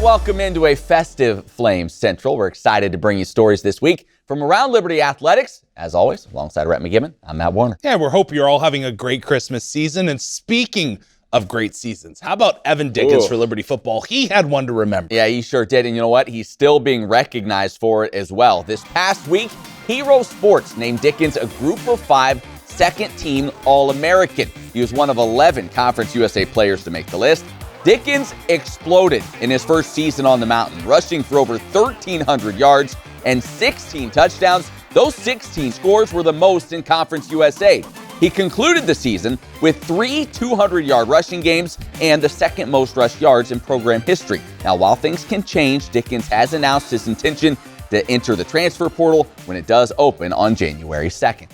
welcome into a festive Flames Central. We're excited to bring you stories this week from around Liberty Athletics. As always, alongside Rhett McGibbon, I'm Matt Warner. Yeah, we hope you're all having a great Christmas season. And speaking of great seasons, how about Evan Dickens for Liberty football? He had one to remember. Yeah, he sure did. And you know what? He's still being recognized for it as well. This past week, Hero Sports named Dickens a Group of 5 second-team All-American. He was one of 11 Conference USA players to make the list. Dickens exploded in his first season on the mountain, rushing for over 1,300 yards and 16 touchdowns. Those 16 scores were the most in Conference USA. He concluded the season with 3 200-yard rushing games and the second most rush yards in program history. Now, while things can change, Dickens has announced his intention to enter the transfer portal when it does open on January 2nd.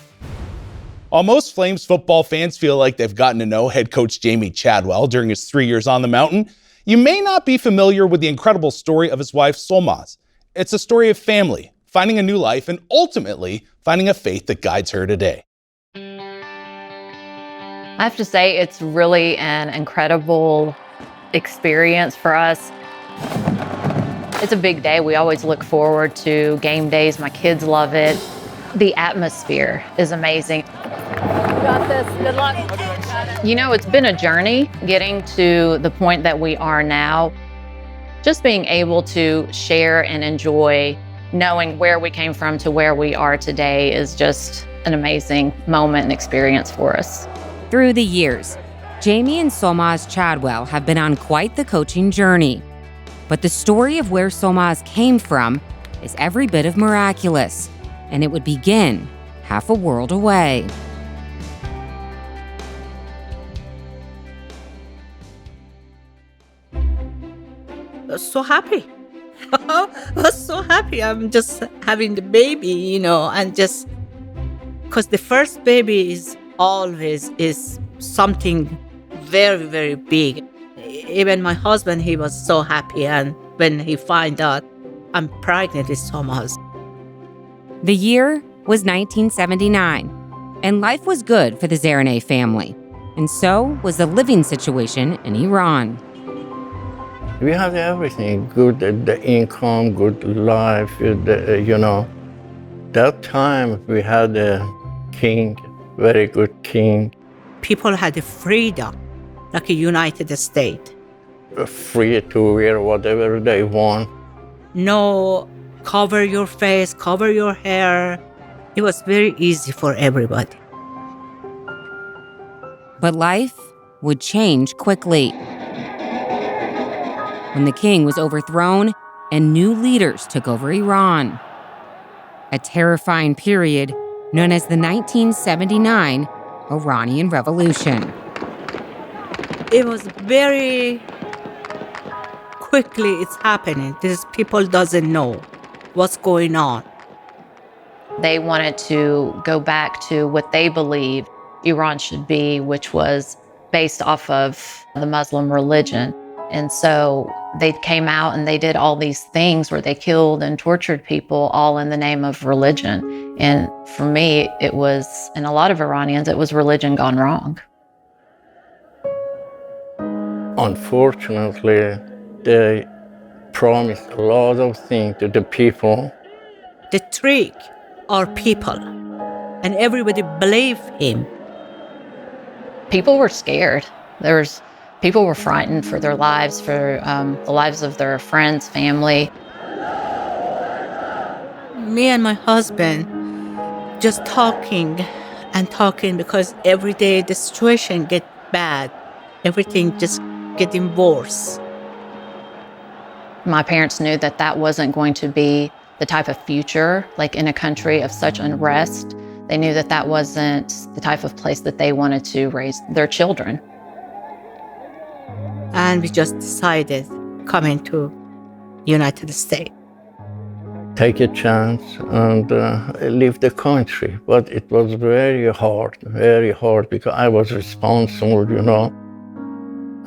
While most Flames football fans feel like they've gotten to know head coach Solmaz Chadwell during his 3 years on the mountain, you may not be familiar with the incredible story of his wife, Solmaz. It's a story of family, finding a new life, and ultimately finding a faith that guides her today. I have to say, it's really an incredible experience for us. It's a big day. We always look forward to game days. My kids love it. The atmosphere is amazing. You got this. Good luck. You know, it's been a journey getting to the point that we are now. Just being able to share and enjoy knowing where we came from to where we are today is just an amazing moment and experience for us. Through the years, Jamie and Solmaz Chadwell have been on quite the coaching journey. But the story of where Solmaz came from is every bit of miraculous, and it would begin half a world away. I was so happy. I was so happy. I'm just having the baby, and just because the first baby is always something very, very big. Even my husband, he was so happy. And when he found out I'm pregnant with Solmaz. The year was 1979, and life was good for the Zaraneh family. And so was the living situation in Iran. We had everything, good the income, good life, That time we had a king, very good king. People had the freedom, like a United States. Free to wear whatever they want. No, cover your face, cover your hair. It was very easy for everybody. But life would change quickly. When the king was overthrown and new leaders took over Iran. A terrifying period known as the 1979 Iranian Revolution. It was very quickly it's happening. These people doesn't know what's going on. They wanted to go back to what they believed Iran should be, which was based off of the Muslim religion. And so they came out and they did all these things where they killed and tortured people all in the name of religion. And for me, it was, and a lot of Iranians, it was religion gone wrong. Unfortunately, they promised a lot of things to the people. The trick are people, and everybody believed him. People were scared. People were frightened for their lives, for the lives of their friends, family. Me and my husband just talking and talking because every day the situation get bad. Everything just getting worse. My parents knew that that wasn't going to be the type of future, like in a country of such unrest. They knew that that wasn't the type of place that they wanted to raise their children. And we just decided coming to United States. Take a chance and leave the country. But it was very hard because I was responsible,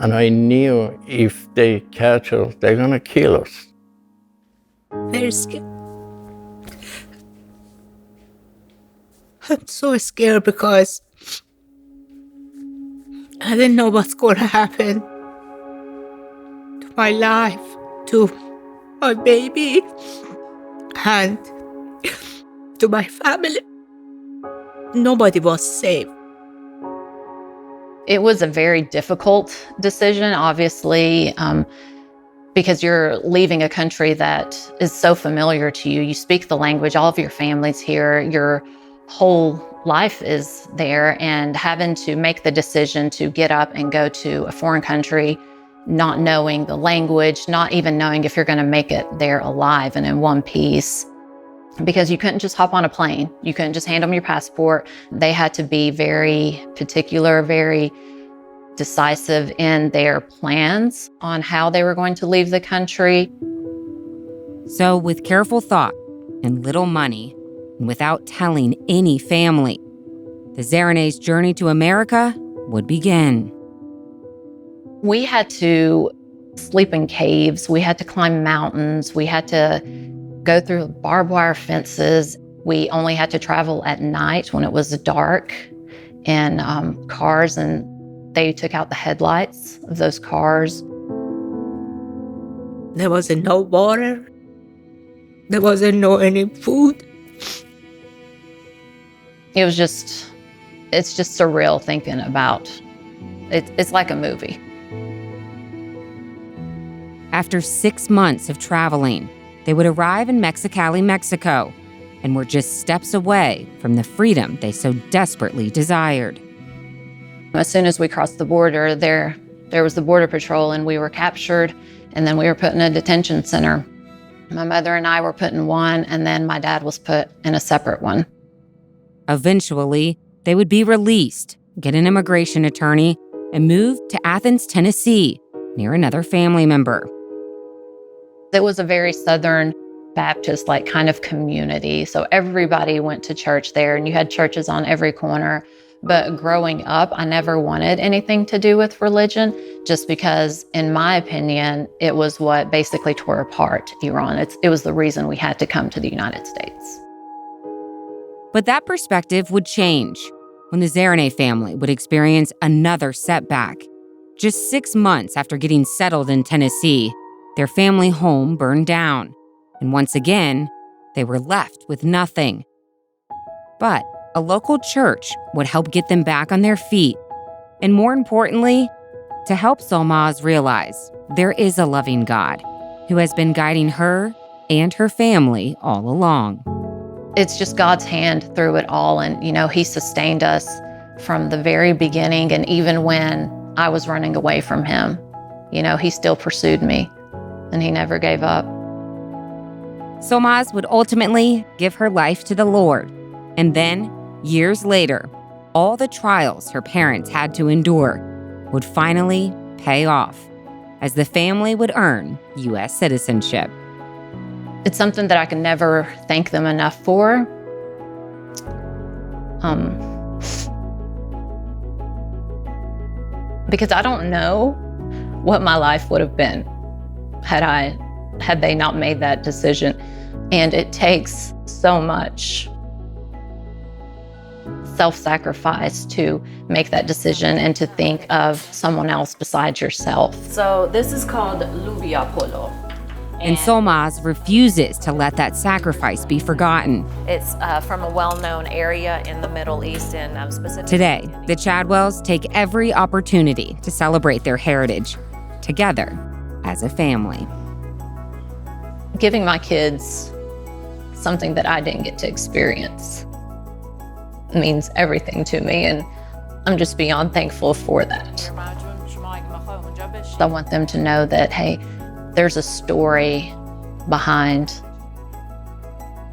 And I knew if they catch us, they're gonna kill us. Very scared. I'm so scared because I didn't know what's going to happen to my life. to my baby and to my family. Nobody was safe. It was a very difficult decision, obviously, because you're leaving a country that is so familiar to you. You speak the language, all of your family's here, your whole life is there, and having to make the decision to get up and go to a foreign country, not knowing the language, not even knowing if you're going to make it there alive and in one piece. Because you couldn't just hop on a plane. You couldn't just hand them your passport. They had to be very particular, very decisive in their plans on how they were going to leave the country. So with careful thought and little money, and without telling any family, the Zaranay's journey to America would begin. We had to sleep in caves. We had to climb mountains. We had to go through barbed wire fences. We only had to travel at night when it was dark in cars, and they took out the headlights of those cars. There wasn't no water. There wasn't no any food. It's just surreal thinking about it. It's like a movie. After 6 months of traveling, they would arrive in Mexicali, Mexico, and were just steps away from the freedom they so desperately desired. As soon as we crossed the border, there was the Border Patrol, and we were captured, and then we were put in a detention center. My mother and I were put in one, and then my dad was put in a separate one. Eventually, they would be released, get an immigration attorney, and move to Athens, Tennessee, near another family member. It was a very Southern Baptist kind of community. So everybody went to church there, and you had churches on every corner. But growing up, I never wanted anything to do with religion, just because, in my opinion, it was what basically tore apart Iran. It was the reason we had to come to the United States. But that perspective would change when the Zaranay family would experience another setback. Just 6 months after getting settled in Tennessee, their family home burned down, and once again, they were left with nothing. But a local church would help get them back on their feet, and more importantly, to help Solmaz realize there is a loving God who has been guiding her and her family all along. It's just God's hand through it all, and He sustained us from the very beginning, and even when I was running away from Him, He still pursued me. And He never gave up. Solmaz would ultimately give her life to the Lord. And then, years later, all the trials her parents had to endure would finally pay off as the family would earn U.S. citizenship. It's something that I can never thank them enough for. Because I don't know what my life would have been had they not made that decision. And it takes so much self-sacrifice to make that decision and to think of someone else besides yourself. So this is called Lubia Polo. And Solmaz refuses to let that sacrifice be forgotten. It's from a well-known area in the Middle East, and specifically. Today, the Chadwells take every opportunity to celebrate their heritage together as a family. Giving my kids something that I didn't get to experience means everything to me, and I'm just beyond thankful for that. I want them to know that, hey, there's a story behind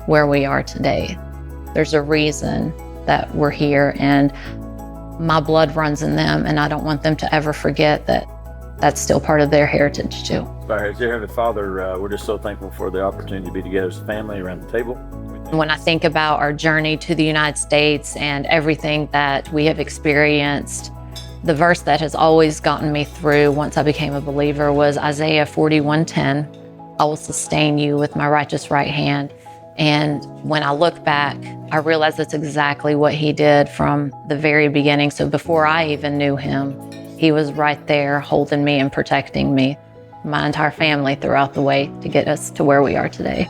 where we are today. There's a reason that we're here, and my blood runs in them, and I don't want them to ever forget that that's still part of their heritage too. Dear Heavenly Father, we're just so thankful for the opportunity to be together as a family around the table. When I think about our journey to the United States and everything that we have experienced, the verse that has always gotten me through once I became a believer was Isaiah 41:10. I will sustain you with my righteous right hand. And when I look back, I realize that's exactly what He did from the very beginning. So before I even knew Him, He was right there holding me and protecting me. my entire family throughout the way to get us to where we are today.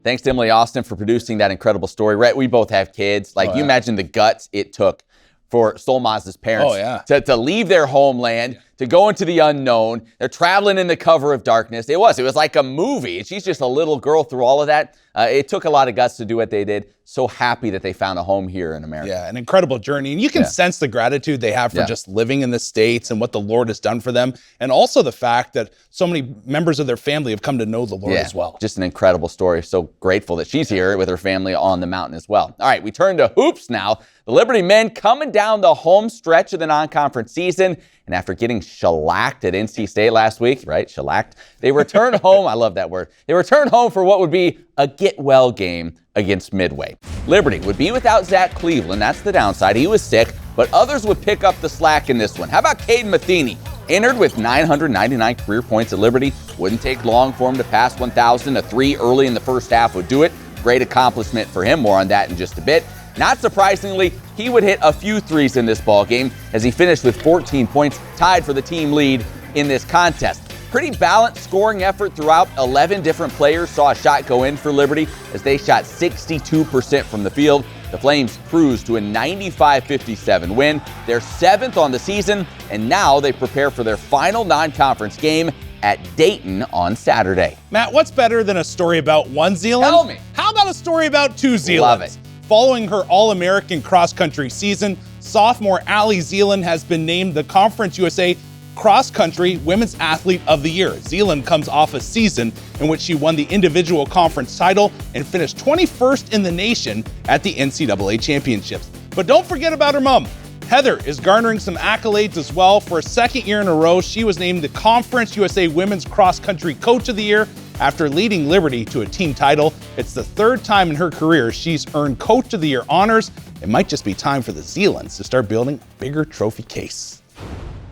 Thanks to Emily Austin for producing that incredible story. Rhett, we both have kids. Like, you imagine the guts it took for Solmaz's parents to leave their homeland, to go into the unknown. They're traveling in the cover of darkness. It was like a movie. She's just a little girl through all of that. It took a lot of guts to do what they did. So happy that they found a home here in America. Yeah, an incredible journey. And you can sense the gratitude they have for just living in the States and what the Lord has done for them. And also the fact that so many members of their family have come to know the Lord as well. Just an incredible story. So grateful that she's here with her family on the mountain as well. All right, we turn to hoops now. The Liberty men coming down the home stretch of the non-conference season. And after getting shellacked at NC State last week, right, shellacked, they return home. I love that word. They return home for what would be a get-well game against Midway. Liberty would be without Zach Cleveland. That's the downside. He was sick, but others would pick up the slack in this one. How about Caden Matheny? Entered with 999 career points at Liberty. Wouldn't take long for him to pass 1,000. A 3 early in the first half would do it. Great accomplishment for him. More on that in just a bit. Not surprisingly, he would hit a few threes in this ball game as he finished with 14 points, tied for the team lead in this contest. Pretty balanced scoring effort throughout. 11 different players saw a shot go in for Liberty as they shot 62% from the field. The Flames cruised to a 95-57 win. They're 7th on the season, and now they prepare for their final non-conference game at Dayton on Saturday. Matt, what's better than a story about one Zealand? Tell me. How about a story about two Zealands? Love it. Following her All-American cross-country season, sophomore Allie Zealand has been named the Conference USA Cross-Country Women's Athlete of the Year. Zealand comes off a season in which she won the individual conference title and finished 21st in the nation at the NCAA Championships. But don't forget about her mom. Heather is garnering some accolades as well. For a second year in a row, she was named the Conference USA Women's Cross Country Coach of the Year after leading Liberty to a team title. It's the third time in her career she's earned Coach of the Year honors. It might just be time for the Zealands to start building a bigger trophy case.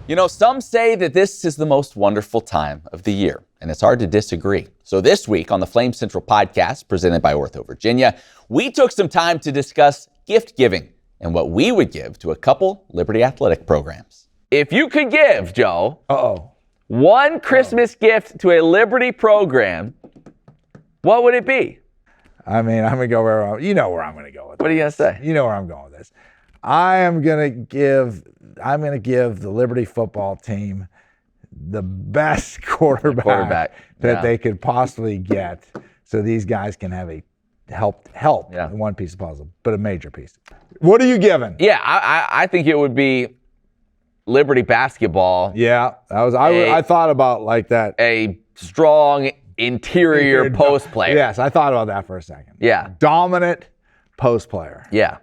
You know, some say that this is the most wonderful time of the year, and it's hard to disagree. So this week on the Flame Central podcast, presented by Ortho Virginia, we took some time to discuss gift giving and what we would give to a couple Liberty athletic programs. If you could give, Joe, one Christmas gift to a Liberty program, what would it be? I mean, I'm going to go where you know where I'm going to go with this. What are you going to say? You know where I'm going with this. I'm going to give the Liberty football team the best quarterback that they could possibly get, so these guys can have a help in one piece of puzzle, but a major piece. What are you giving? Yeah, I think it would be Liberty basketball. Yeah, I thought about like that. A strong interior post player. Yes, I thought about that for a second. Yeah. Dominant post player. Yeah.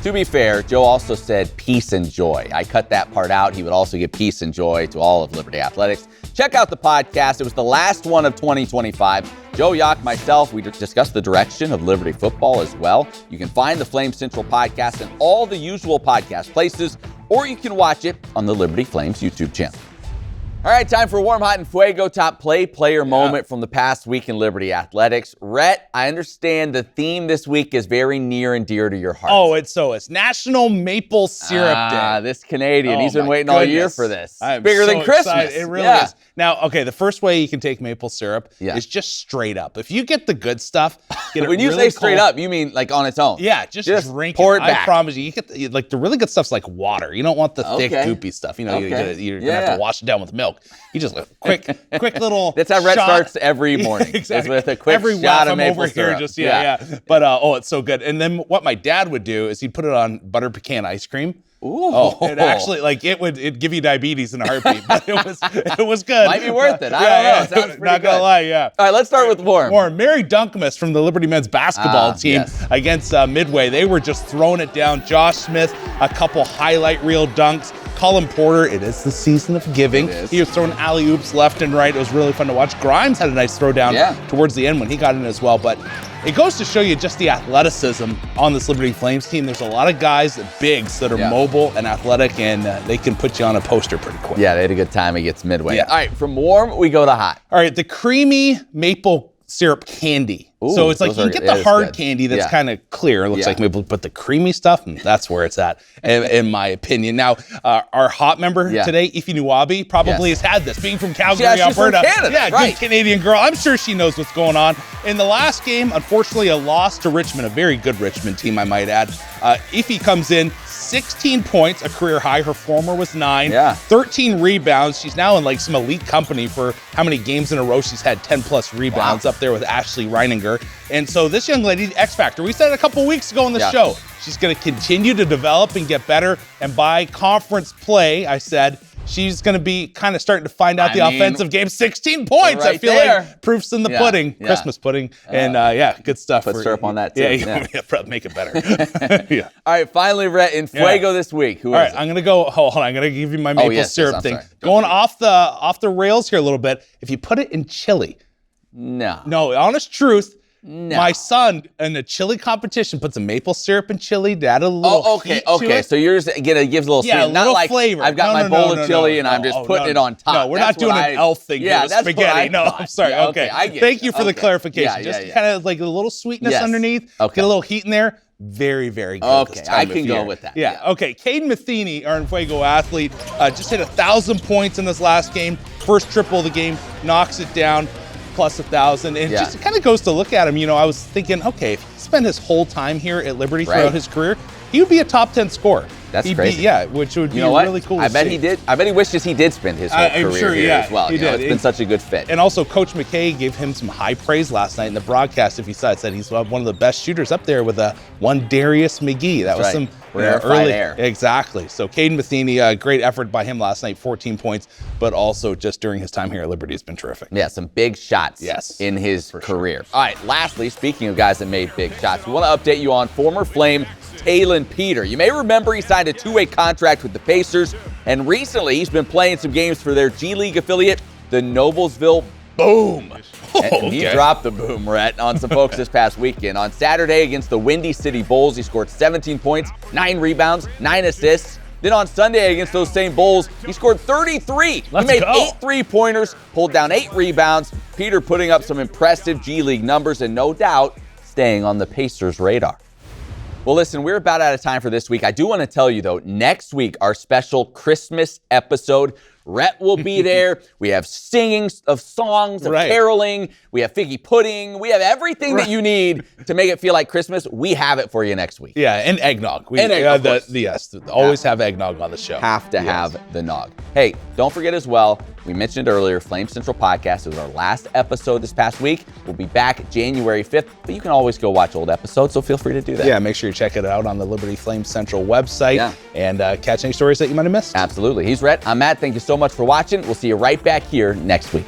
To be fair, Joe also said peace and joy. I cut that part out. He would also give peace and joy to all of Liberty Athletics. Check out the podcast. It was the last one of 2025. Joe Yock, myself, we discussed the direction of Liberty football as well. You can find the Flame Central podcast in all the usual podcast places, or you can watch it on the Liberty Flames YouTube channel. All right, time for Warm, Hot, and Fuego top player moment from the past week in Liberty Athletics. Rhett, I understand the theme this week is very near and dear to your heart. Oh, it's National Maple Syrup Day. This Canadian, he's been waiting all year for this. I'm bigger so than Christmas. Excited. It really is. Now, okay, the first way you can take maple syrup is just straight up. If you get the good stuff, get when it you really say straight up, you mean like on its own? Yeah, just drink pour it back. I promise you, get the really good stuff's like water. You don't want the thick, goopy stuff. You know, you're gonna have to wash it down with milk. You just quick little. That's how Rhett shot. Starts every morning. Exactly. With a quick every shot of of maple over syrup. Here, just But it's so good. And then what my dad would do is he'd put it on butter pecan ice cream. Ooh. Oh, it actually it'd give you diabetes in a heartbeat, but it was good. Might be worth it. I don't know. It sounds pretty Not gonna good. lie, yeah. All right, let's start with Warm. Mary Dunkmus from the Liberty men's basketball team against Midway. They were just throwing it down. Josh Smith, a couple highlight reel dunks. Colin Porter, it is the season of giving. He was throwing alley-oops left and right. It was really fun to watch. Grimes had a nice throwdown towards the end when he got in as well. But it goes to show you just the athleticism on this Liberty Flames team. There's a lot of guys, bigs, that are mobile and athletic, and they can put you on a poster pretty quick. Yeah, they had a good time against Midway. All right, from Warm, we go to Hot. All right, the creamy maple syrup candy. Ooh, so it's like you can get the hard candy that's kind of clear. It looks like maple, but the creamy stuff, that's where it's at, in my opinion. Now, our hot member today, Ify Nuwabi, probably has had this, being from Calgary, Alberta. From Canada, good Canadian girl. I'm sure she knows what's going on. In the last game, unfortunately, a loss to Richmond, a very good Richmond team, I might add. Ify comes in, 16 points, a career high. Her former was 9. 13 rebounds. She's now in like some elite company for how many games in a row she's had 10 plus rebounds, up there with Ashley Reininger. And so this young lady, the X Factor, we said it a couple weeks ago on the show. She's going to continue to develop and get better. And by conference play, I said, she's going to be kind of starting to find out the offensive game. 16 points, I feel like proof's in the pudding, Christmas pudding. And good stuff. Put syrup on that too. Make it better. All right, finally, Rhett, in Fuego this week. Who is it? I'm going to go, hold on, I'm going to give you my maple syrup thing. Going off the rails here a little bit. If you put it in chili. No, honest truth. No. My son in a chili competition puts a maple syrup in chili to add a little heat to it. So you're just gonna give a little sweet, not like flavor. I've got my bowl of chili and I'm just putting it on top. No, we're not doing an elf thing. Yeah, that's spaghetti. No, I'm sorry. Okay, thank you for the clarification. Just kind of like a little sweetness underneath. Get a little heat in there. Very, very good. Okay, I can go with that. Yeah. Okay, Caden Matheny, our Fuego athlete, just hit 1,000 points in this last game. First triple of the game, knocks it down. Plus 1,000, and just kind of goes to look at him. I was thinking, okay, if he spent his whole time here at Liberty throughout his career, he would be a top 10 scorer. That's crazy. Which would be really cool. I bet he did. I bet he wishes he did spend his whole career here as well. He did. It's been such a good fit. And also, Coach McKay gave him some high praise last night in the broadcast. If you saw it, said he's one of the best shooters up there with one Darius McGee. That was some early air. Exactly. So Caden Matheny, great effort by him last night, 14 points, but also just during his time here at Liberty has been terrific. Yeah, some big shots in his career. Sure. All right, lastly, speaking of guys that made big shots, we want to update you on former Flame Taelon Peter. You may remember he signed a 2-way contract with the Pacers, and recently he's been playing some games for their G League affiliate, the Noblesville Boom. And he dropped the boom, Rhett, on some folks this past weekend. On Saturday against the Windy City Bulls, he scored 17 points, 9 rebounds, 9 assists. Then on Sunday against those same Bulls, he scored 33. He made 8 3-pointers, pulled down 8 rebounds. Peter putting up some impressive G League numbers and no doubt staying on the Pacers' radar. Well, listen, we're about out of time for this week. I do want to tell you, though, next week, our special Christmas episode, Rhett will be there. We have singing of songs, of caroling. We have figgy pudding. We have everything that you need to make it feel like Christmas. We have it for you next week. Yeah, and eggnog. Always have eggnog on the show. Have to have the nog. Hey, don't forget as well, we mentioned earlier, Flame Central Podcast. It was our last episode this past week. We'll be back January 5th, but you can always go watch old episodes, so feel free to do that. Yeah, make sure you check it out on the Liberty Flame Central website and catch any stories that you might have missed. Absolutely. He's Rhett. I'm Matt. Thank you so much for watching. We'll see you right back here next week.